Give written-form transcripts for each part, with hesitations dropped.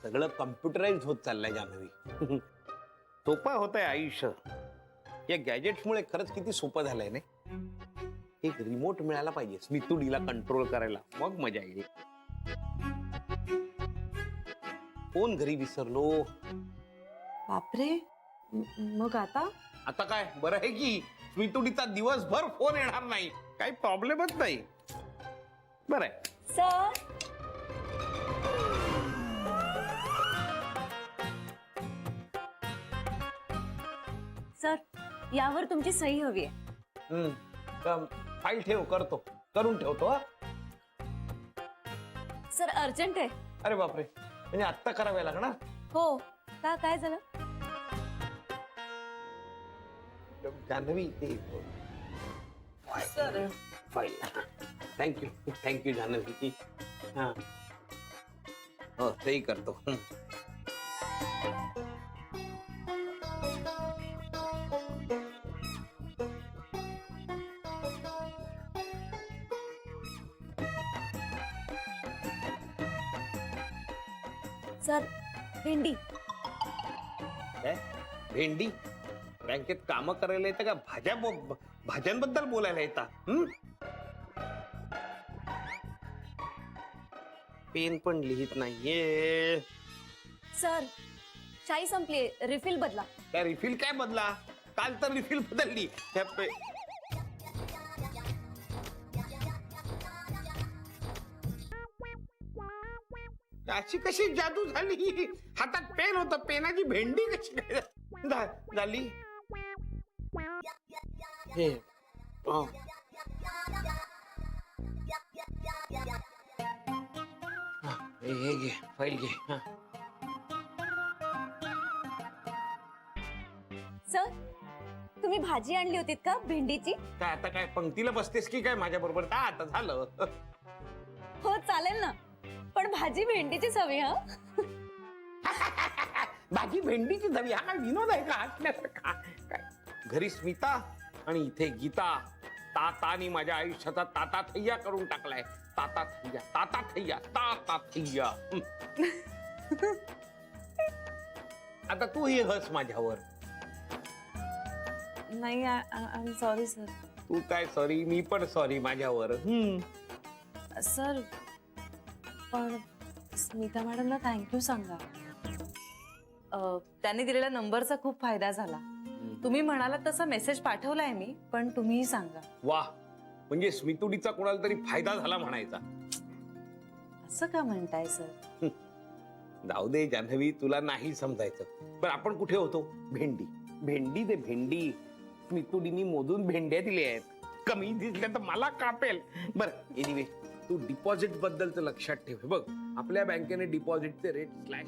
सगळं कम्प्युटराइज होत चाललंय जान्हवी. सोपं होतंय आयुष्य. या गॅजेट्समुळे खरंच किती सोपं झालंय ना. एक रिमोट मिळाला पाहिजे स्मितुडीला कंट्रोल करायला, मग मजा येईल. फोन घरी विसरलो. बापरे, मग आता? आता काय बरं आहे की स्मितुडीचा दिवसभर फोन येणार नाही, काही प्रॉब्लेमच नाही. बरं आहे. सर, सर यावर तुमची सही हवी आहे. फाईल ठेव, करून ठेवतो. हा? सर अर्जंट आहे. अरे बापरे, म्हणजे आत्ता कराव्या लागणार. हो का, काय झालं? जान्हवी ते सर फाईल. थँक्यू जान्हवी. हा हो, तेही करतो. सर भेंडी. काय भेंडी? बँकेत काम करायला येतं का भाज्यांबद्दल बोलायला येतात? पेन पण लिहित नाहीये. सर शाई संपली, रिफिल बदला. त्या रिफिल काय बदला? काल तर रिफिल बदलली. अशी कशी जादू झाली? हातात पेन होत, पेनाची भेंडी कशी काय झाली? हे घे, फाईल घे. सर तुम्ही भाजी आणली होतीत का भेंडीची? काय आता काय पंक्तीला बसतेस की काय माझ्या बरोबर? का आता झालं? हो चालेल ना, पण भाजी भेंडीचीच हवी. हा भाजी भेंडीची हवी. हा काय विनोद आहे का हसण्यासारखा? काय घरी स्मिता आणि इथे गीता. तातानी माझ्या आयुष्याचा ताता थैया करून टाकलाय. ताता थैया, ताता थैया, ताता थैया. आता तू ही हस माझ्यावर. नाही, आय एम सॉरी सर. तू काय सॉरी? मी पण सॉरी माझ्यावर. सर पण स्मिता मॅडमला थँक्यू सांगा. त्यांनी दिलेल्या नंबरचा खूप फायदा झाला. तुम्ही म्हणालात तसा मेसेज पाठवलाय मी, पण तुम्हीही सांगा. वाह, म्हणजे स्मितुडीचा कोणाला तरी फायदा झाला म्हणायचा. असं का म्हणताय सर? जाऊ दे जान्हवी, तुला नाही समजायचं. पण आपण कुठे होतो? भेंडी. भेंडी ते भेंडी. स्मितुडीनी मोजून भेंड्या दिल्या आहेत. कमी दिसल्या तर मला कापेल. बरं एनिवे, तू डिपॉझिट बद्दलच लक्षात ठेव. बघ, आपल्या बँकेने डिपॉझिटचे रेट स्लॅश.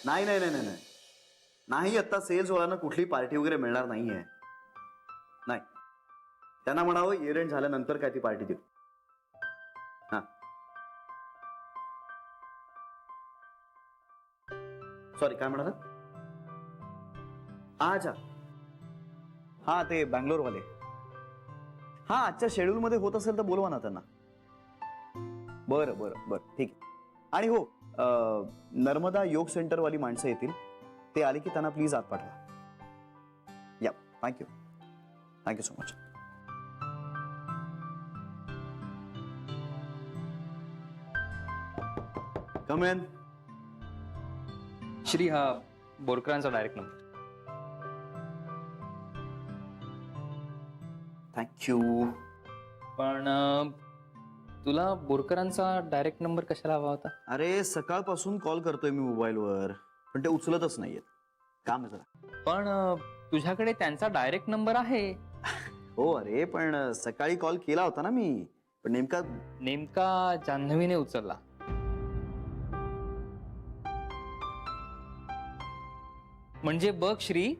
नाही नाही नाही नाही नाही नाही, आता सेल्स वाल्यांना कुठली पार्टी वगैरे मिळणार नाहीये. नाही, त्यांना म्हणावं इयर एंड झाल्यानंतर काय ती पार्टी देऊ. हा सॉरी, काय म्हणाला? अच्छा, हा ते बँगलोरवाले. हा आजच्या शेड्यूल मध्ये होत असेल तर बोलवा ना त्यांना. बरं बरं बरं, ठीक आहे. आणि हो, नर्मदा योग सेंटर वाली माणसं येतील, ते आले की त्यांना प्लीज आत पाठवा. या, thank you so much. Come in. Shri, हा बोरकरांचा डायरेक्ट नंबर. थँक्यू. पण तुला बोरकरांचा डायरेक्ट नंबर कशाला हवा होता? अरे सकाळपासून कॉल करतोय मी मोबाईलवर, पण ते उचलतच नाहीयेत. काम आहे जरा. पण तुझ्याकडे त्यांचा डायरेक्ट नंबर आहे. हो अरे, पण सकाळी कॉल केला होता ना मी, पण नेमका जान्हवीने उचलला. म्हणजे बघ श्री,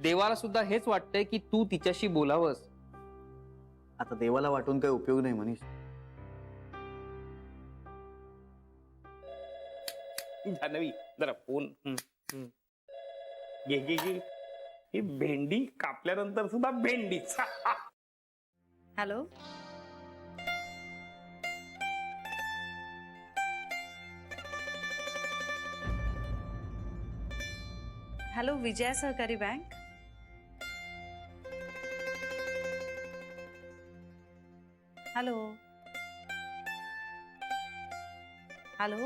देवाला सुद्धा हेच वाटतंय की तू तिच्याशी बोलावंस. आता देवाला वाटून काही उपयोग नाही मनीष. जान्हवी जरा फोन घे घे घे. ही भेंडी कापल्यानंतर सुद्धा भेंडीच. हॅलो हॅलो, विजया सहकारी बँक. Hello hello.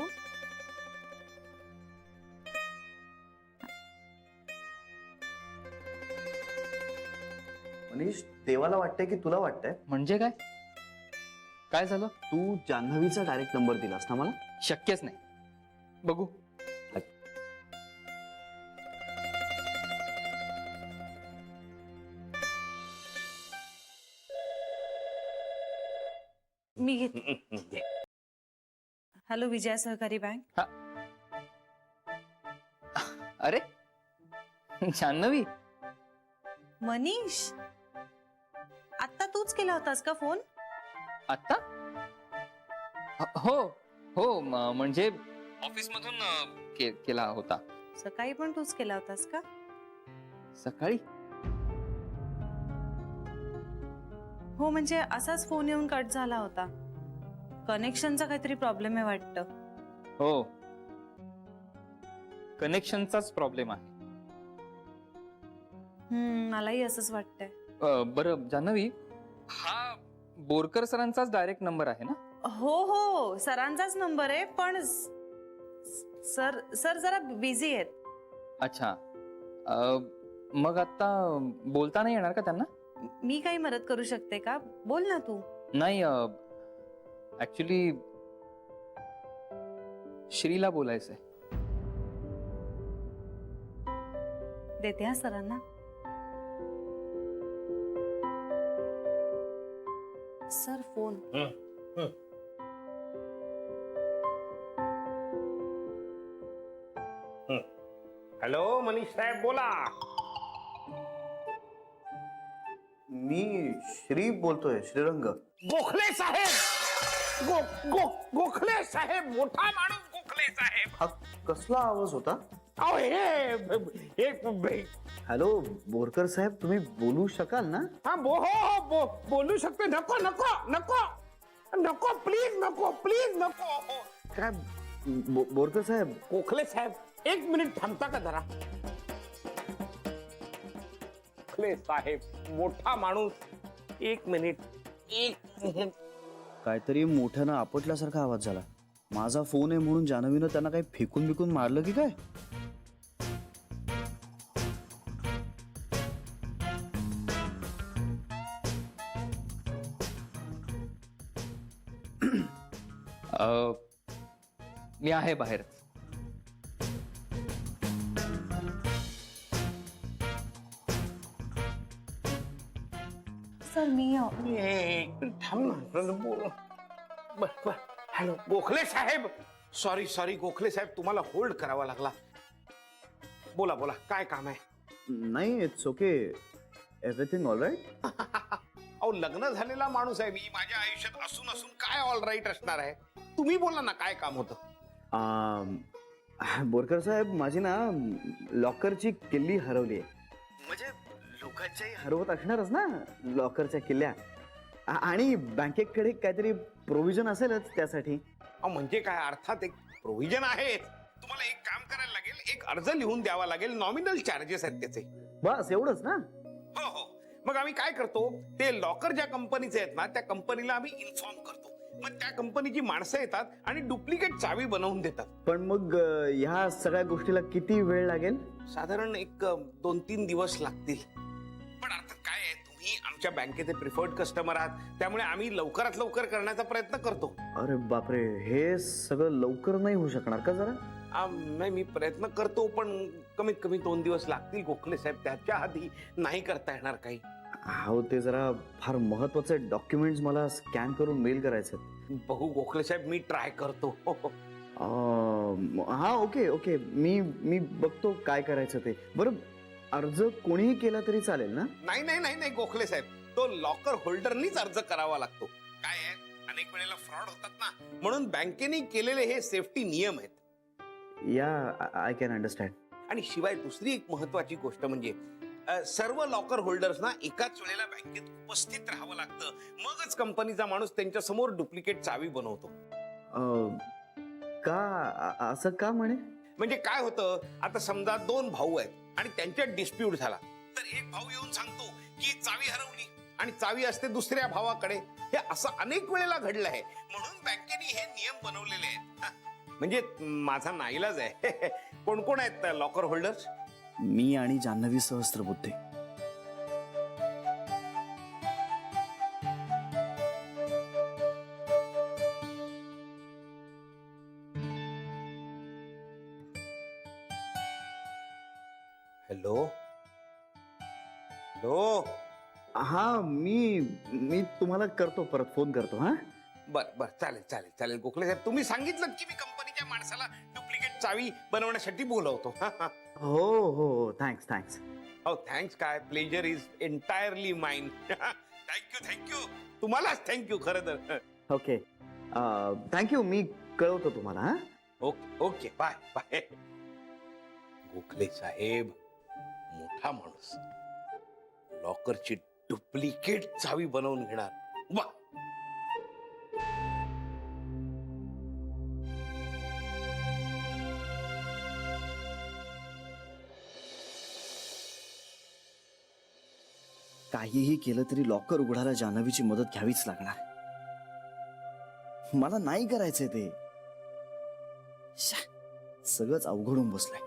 मनीष, देवाला वाटतंय की तुला वाटतंय? म्हणजे काय? काय झालं? तू जान्हवीचा डायरेक्ट नंबर दिलास ना मला? शक्यच नाही. बघू. मी घेते. हॅलो, विजया सहकारी बँक. अरे जान्हवी, मनीष, आता तूच केला होतास का फोन? आता? हो हो, म्हणजे ऑफिस मधून केला होता. सकाळी पण तूच केला होतास का? सकाळी? हो, म्हणजे असाच फोन येऊन कट झाला होता. कनेक्शनचा काहीतरी प्रॉब्लेम आहे वाटतं. हो, कनेक्शनचाच प्रॉब्लेम आहे. मलाही असंच वाटतंय. बरं जान्हवी, हा बोरकर सरांचाच डायरेक्ट नंबर आहे ना? हो हो, सरांचाच नंबर आहे, पण सर जरा बिझी आहेत. अच्छा, मग आता बोलता नाही येणार का त्यांना? मी काही मदत करू शकते का? बोल ना तू. नाही, ऍक्च्युली श्रीला बोलायचंय. देते हा सरांना. Sir phone. हॅलो मनीष साहेब, बोला. मी श्री बोलतोय, श्रीरंग. गोखले साहेब, गोखले साहेब, मोठा माणूस गोखले साहेब. हा कसला आवाज होता? अहो हे हॅलो बोरकर साहेब, तुम्ही बोलू शकाल ना? हा बोलू शकते. नको नको नको नको, प्लीज नको, प्लीज नको. काय बोरकर साहेब? गोखले साहेब, एक मिनिट थांबता का जरा? गोखले साहेब, मोठा माणूस, एक मिनिट. काहीतरी मोठ्यानं आपटल्यासारखा आवाज झाला. माझा फोन आहे म्हणून जान्हवीनं त्यांना काही फेकून बिकून मारलं की काय? मी आहे बाहेर. सर मी थांब ना, बोल. बर. हॅलो गोखले साहेब, सॉरी गोखले साहेब, तुम्हाला होल्ड करावा लागला. बोला बोला, काय काम आहे? नाही, it's okay, everything all right. अहो, लग्न झालेला माणूस आहे मी. माझ्या आयुष्यात असून काय ऑल राईट असणार आहे? तुम्ही बोला ना, काय काम होतं? बोरकर साहेब, माझी ना लॉकरची किल्ली हरवली आहे. म्हणजे लोकांच्याही हरवत असणारच ना लॉकरच्या किल्ल्या. आणि बँकेकडे काहीतरी प्रोव्हिजन असेलच त्यासाठी. म्हणजे काय? अर्थात एक प्रोव्हिजन आहे. तुम्हाला एक काम करायला लागेल, एक अर्ज लिहून द्यावा लागेल. नॉमिनल चार्जेस आहेत त्याचे. बस एवढंच ना? हो. मग आम्ही काय करतो, ते लॉकर ज्या कंपनीचे आहेत ना, त्या कंपनीला आम्ही इन्फॉर्म करतो. मग त्या कंपनीची माणसं येतात आणि डुप्लिकेट चावी बनवून देतात. पण मग ह्या सगळ्या गोष्टीला किती वेळ लागेल? साधारण एक 2-3 दिवस लागतील. पण अर्थात काय आहे, तुम्ही आमच्या बँकेचे प्रिफर्ड कस्टमर आहात, त्यामुळे आम्ही लवकरात लवकर करण्याचा प्रयत्न करतो. अरे बापरे, हे सगळं लवकर नाही होऊ शकणार का जरा? नाही, मी प्रयत्न करतो, पण कमीत कमी 2 दिवस लागतील गोखले साहेब. त्याच्या आधी नाही करता येणार काही. हो, ते जरा फार महत्वाचे डॉक्युमेंट्स मला स्कॅन करून मेल करायचे. बघू गोखले साहेब, मी ट्राय करतो. हा, ओके, मी बघतो काय करायचं ते. बरं, अर्ज कोणीही केला तरी चालेल ना? नाही गोखले साहेब, तो लॉकर होल्डरनीच अर्ज करावा लागतो. काय आहे, अनेक वेळेला फ्रॉड होतात ना, म्हणून बँकेने केलेले हे सेफ्टी नियम आहेत. या, आय कॅन अंडरस्टँड. आणि शिवाय दुसरी एक महत्वाची गोष्ट म्हणजे सर्व लॉकर होल्डर्सना एकाच वेळेला बँकेत उपस्थित राहावं लागतं. मगच कंपनीचा माणूस त्यांच्या समोर डुप्लिकेट चावी बनवतो. का असं का म्हणे? म्हणजे काय होतं, आता समजा 2 भाऊ आहेत. आणि त्यांच्यात डिस्प्यूट झाला तर एक भाऊ येऊन सांगतो की चावी हरवली आणि चावी असते दुसऱ्या भावाकडे. हे असं अनेक वेळेला घडलं आहे. म्हणून बँकेने हे नियम बनवलेले आहेत. हा. म्हणजे माझा नाईलाज आहे. कोण कोण आहेत लॉकर होल्डर्स? मी आणि जान्हवी सहस्त्रबुद्धे. Hello hello. हा मी मी तुम्हाला करतो, परत फोन करतो. हा बर बर, चालेल चालेल चालेल. गोखले साहेब, तुम्ही सांगितलं की मी कंपनीच्या माणसाला डुप्लिकेट चावी बनवण्यासाठी बोलवतो. हो हो, थँक्स थँक्स. हो थँक्स काय, pleasure is entirely mine. Thank you thank you, तुम्हालाच थँक्यू खरं तर. Okay, thank you. मी कळवतो तुम्हाला. हा okay okay, bye bye. Gokhale साहेब मोठा माणूस, लॉकरची डुप्लिकेट चावी बनवून घेणार. वा. काहीही केलं तरी लॉकर उघडायला जान्हवीची मदत घ्यावीच लागणार. मला नाही करायचंय ते. श्या, सगळंच अवघडून बसलंय.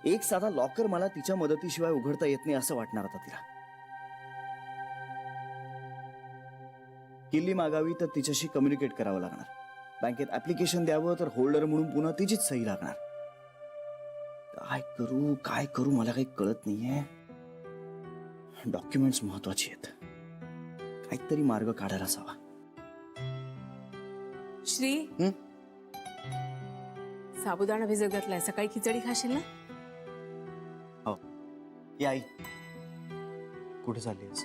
एक साधा लॉकर मला तिच्या मदतीशिवाय उघडता येत नाही असं वाटणार आता तिला. किल्ली मागावी तर तिच्याशी कम्युनिकेट करावं लागणार. बँकेत ऍप्लिकेशन द्यावं तर होल्डर म्हणून पुन्हा तिचीच सही लागणार. काय करू मला काही कळत नाहीये. डॉक्युमेंट्स महत्वाची आहेत. काहीतरी मार्ग काढायलाच हवा. श्री, साबुदाणा भिजत घातलाय. सकाळी खिचडी खाशील ना? आई कुठे चाललीस?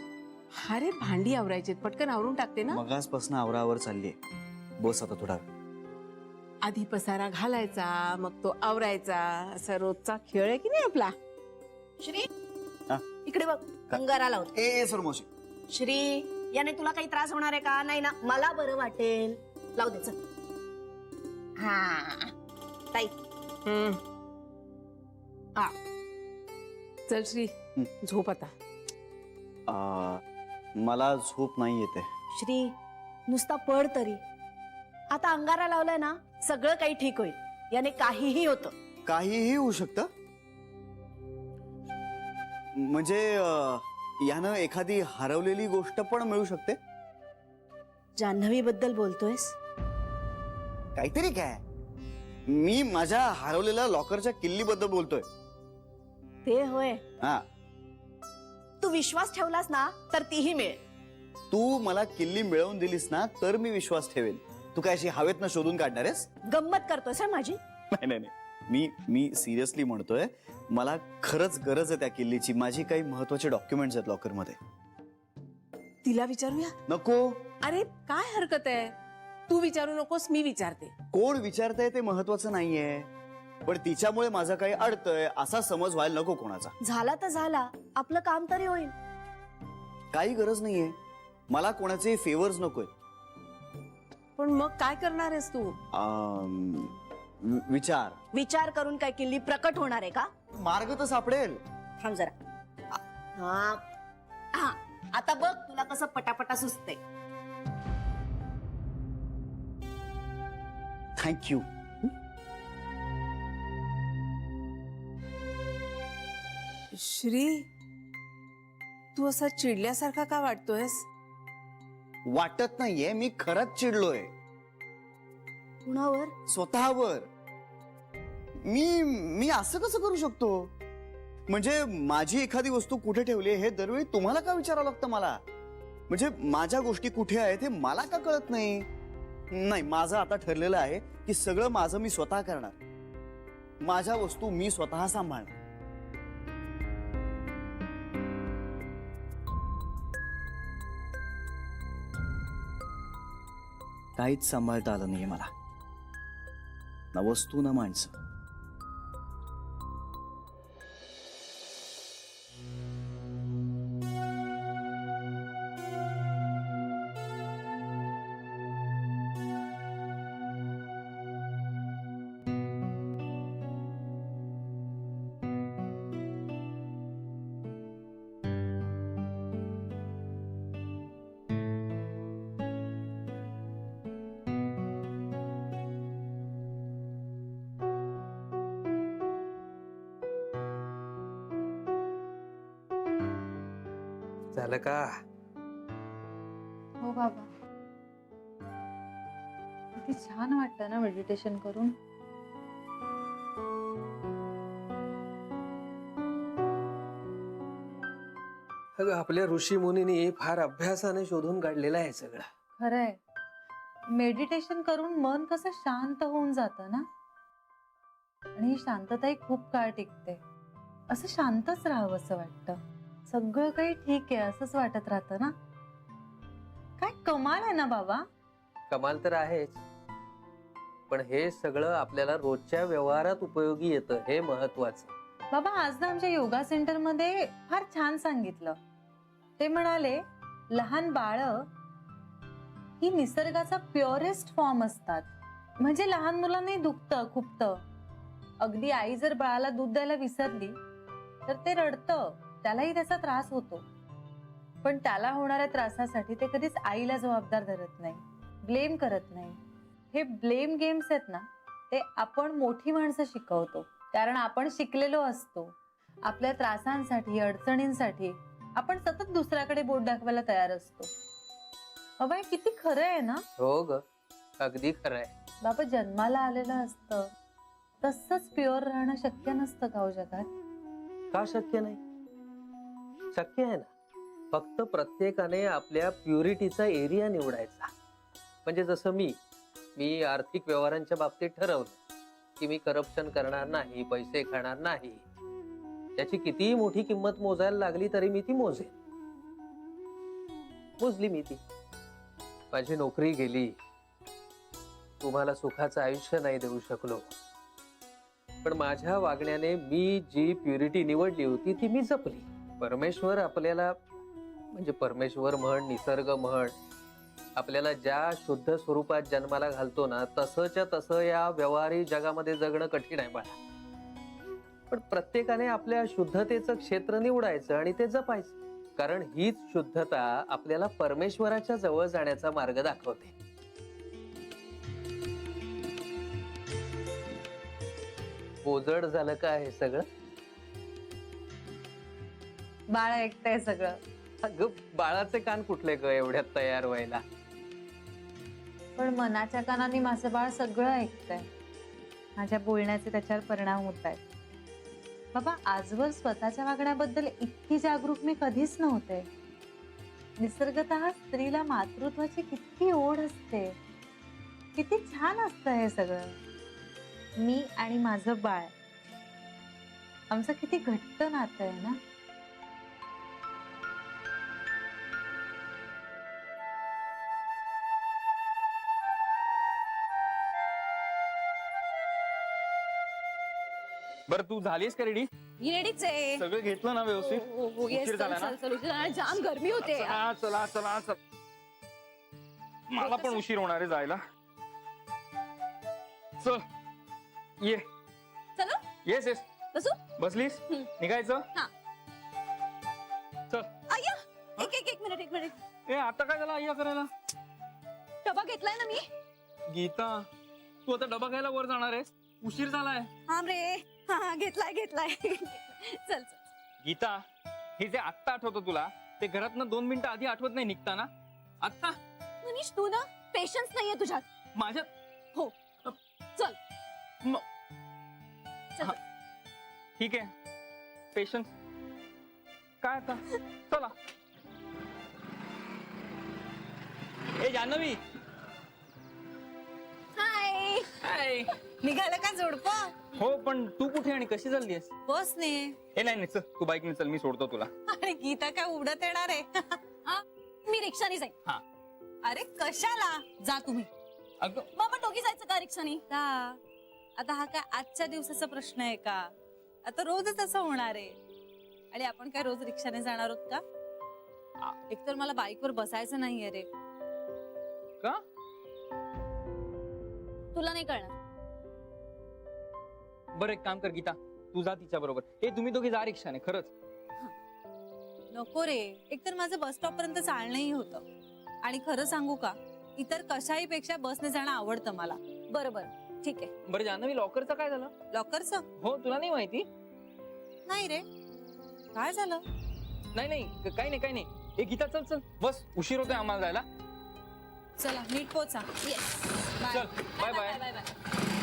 अरे भांडी आवरायची, पटकन आवरून टाकते ना. मगासपासून आवरावर चाललीये. बस आता थोडा. आधी पसारा घालायचा, मग तो आवरायचा. असा रोजचा खेळ आहे की नाही आपला. श्री, हा? इकडे बघ. अंगारा लावतो. ए सर मावशी. श्री, याने तुला काही त्रास होणार आहे का? नाही ना, मला बरं वाटेल. लावू दे, चल. हा ताई. हा, चल श्री, झोप आता. मला झोप नाही येते. श्री, नुसता पड तरी. आता अंगारा लावलाय ना, सगळं काही ठीक होईल. याने काहीही होतं. काहीही होऊ शकतं. म्हणजे यानं एखादी हरवलेली गोष्ट पण मिळू शकते. जान्हवी बद्दल बोलतोयस? काहीतरी काय. मी माझ्या हरवलेल्या लॉकरच्या किल्लीबद्दल बोलतोय. ते होय. हा, तू विश्वास ठेवलास ना तर तीही मिळेल. तू मला किल्ली मिळवून दिलीस ना तर मी विश्वास ठेवेन. तू काय अशी हवेतनं शोधून काढणार आहेस? गंमत करतोयस हं माझी? नाही नाही नाही, मी सिरियसली म्हणतोय. मला खरंच गरज आहे त्या किल्लीची. माझी काही महत्वाचे डॉक्युमेंट्स आहेत लॉकर मध्ये. तिला विचारूया? नको. अरे काय हरकत आहे, तू विचारू नकोस, मी विचारते. कोण विचारतंय ते महत्वाचं नाहीये, पण तिच्यामुळे माझं काही अडतंय असा समज व्हायला नको कोणाचा. झाला तर झाला, आपलं काम तरी होईल. काही गरज नाहीये. मला कोणाचे फेवर्स नकोय. पण मग काय करणार आहेस तू? विचार करून काय किल्ली प्रकट होणार आहे का? मार्ग तर सापडेल. थांब जरा. हा हा, आता बघ तुला कसं पटापटा सुचतंय. थँक्यू. श्री, तू असा चिडल्यासारखा का वाटतोयस? वाटत नाहीये, मी खरंच चिडलोय. कुणावर? स्वतःवर. मी असं कसं करू शकतो? म्हणजे माझी एखादी वस्तू कुठे ठेवली हे दरवेळी तुम्हाला का विचारावं लागतं मला? म्हणजे माझ्या गोष्टी कुठे आहेत हे मला का कळत नाही? नाही, माझं आता ठरलेलं आहे की सगळं माझं मी स्वतः करणार. माझ्या वस्तू मी स्वतः सांभाळणार. काहीच सांभाळता आलं नाहीये मला. ना वस्तू ना माणसं. झालं का? हो बाबा. किती छान वाटतं ना मेडिटेशन करून. अगं आपल्या ऋषी मुनींनी फार अभ्यासाने शोधून काढलेलं आहे सगळं. खरंय, मेडिटेशन करून मन कसं शांत होऊन जातं ना, आणि ही शांतताही खूप काळ टिकते. असं शांतच राहावं असं वाटतं. सगळं काही ठीक आहे असंच वाटत राहतं ना. काय कमाल आहे ना बाबा. कमाल तर आहेच, पण हे सगळं आपल्याला रोजच्या व्यवहारात उपयोगी येतं हे महत्वाचं. बाबा आज ना आमच्या योगा सेंटर मध्ये फार छान सांगितलं. ते म्हणाले लहान बाळ ही निसर्गाचा प्युरेस्ट फॉर्म असतात. म्हणजे लहान मुलांनाही दुखतं खुपतं. अगदी आई जर बाळाला दूध द्यायला विसरली तर ते रडतं, त्यालाही त्याचा त्रास होतो. पण त्याला होणाऱ्या त्रासासाठी ते कधीच आईला जबाबदार धरत नाही, ब्लेम करत नाही. हे ब्लेम गेम्स आहेत ना, ते आपण मोठी माणसं शिकवतो. कारण आपण शिकलेलो असतो. आपल्या त्रासांसाठी अडचणींसाठी आपण सतत दुसऱ्याकडे बोट दाखवायला तयार असतो. बाबा हे किती खरं आहे ना. हो ग, अगदी खरंय. बाबा जन्माला आलेलं असतं तसंच प्युअर राहणं शक्य नसतं का हो जगात. का शक्य नाही? शक्य आहे ना. फक्त प्रत्येकाने आपल्या प्युरिटीचा एरिया निवडायचा. म्हणजे जसं मी आर्थिक व्यवहारांच्या बाबतीत ठरवलं की मी करप्शन करणार नाही, पैसे खाणार नाही. त्याची कितीही मोठी किंमत मोजायला लागली तरी मी ती मोजली मी ती. माझी नोकरी गेली, तुम्हाला सुखाचं आयुष्य नाही देऊ शकलो, पण माझ्या वागण्याने मी जी प्युरिटी निवडली होती ती मी जपली. परमेश्वर आपल्याला, म्हणजे परमेश्वर म्हण, निसर्ग म्हण, आपल्याला ज्या शुद्ध स्वरूपात जन्माला घालतो ना, तसंच्या तसं या व्यवहारी जगामध्ये जगणं कठीण आहे बाळा. पण प्रत्येकाने आपल्या शुद्धतेचं क्षेत्र निवडायचं आणि ते जपायचं. कारण हीच शुद्धता आपल्याला परमेश्वराच्या जवळ जाण्याचा मार्ग दाखवते. ओजड झालं का हे सगळं? बाळ ऐकतंय सगळं. अगं बाळाचे कान कुठले ग एवढ्यात तयार व्हायला? पण मनाच्या कानाने माझं बाळ सगळं ऐकतंय. माझ्या बोलण्याचे त्याच्यावर परिणाम होत आहेत. बाबा आजवर स्वतःच्या वागण्याबद्दल इतकी जागरूक मी कधीच नव्हते. निसर्गतः स्त्रीला मातृत्वाची किती ओढ असते. किती छान असतं हे सगळं. मी आणि माझं बाळ, आमचं किती घट्ट नातं आहे ना. बरं तू झालीस का रेडी? रेडीच आहे. सगळं घेतलं ना व्यवस्थित? येस, उशीर झाला ना? चल उशीर झाला. जाम गरमी होते. चला चला चला चला. मला पण उशीर होणार आहे जायला. चल ये. चलो येस येस. बसू. बसलीस? निघायचं? हा. चल. अय्या, एक मिनिट. ए आता काय झालं अय्या करायला? डबा घेतलाय ना मी. गीता तू आता डबा घ्यायला वर जाणार आहेस? उशीर झालाय. हा रे, हा घेतलाय. चल. गीता हे जे आत्ता आठवतं तुला, ते घरातनं 2 मिनिटं आधी आठवत नाही निघताना? आत्ता मनीष तू ना पेशन्स नाहीये तुझ्यात. माझ्यात? हो. चल. चल. ठीक आहे. पेशन्स काय आता? चला. ए जान्हवी. हाय. हाय. निघालं का जोडपं? हो पण तू कुठे आणि कशी चाललीस? बसने. ए नाही चल तू बाईकने चल, मी सोडतो तुला. आणि गीता काय उडत येणार आहे? हा, मी रिक्षाने जाईन. हा. अरे कशाला? जा तुम्ही. अगं बाबा दोघी जायचं का रिक्षाने? का? आता हा काय आजच्या दिवसाचा प्रश्न आहे का? आता रोजच असं होणार आहे. आणि आपण काय रोज रिक्षाने जाणार आहोत का? एकतर मला बाईकवर बसायचं नाहीये रे. का? तुला नाही कळणार. बरं एक काम कर गीता, तू जा तिच्या बरोबर. ए तुम्ही दोघे जा रिक्षाने. खरंच नको रे. एकतर माझं बस स्टॉप पर्यंत चालणंही होतं. आणि खरं सांगू का, इतर कशाही पेक्षा बसने जाणं आवडतं मला. बरोबर, ठीक आहे. बरं जान्हवी लॉकरचं काय झालं? लॉकरचं? हो तुला नाही माहिती? नाही रे. काय झालं? नाही काही नाही. ए गीता चल चल बस उशीर होतोय आम्हाला जायला. चला नीट पोचा. चल बाय बाय.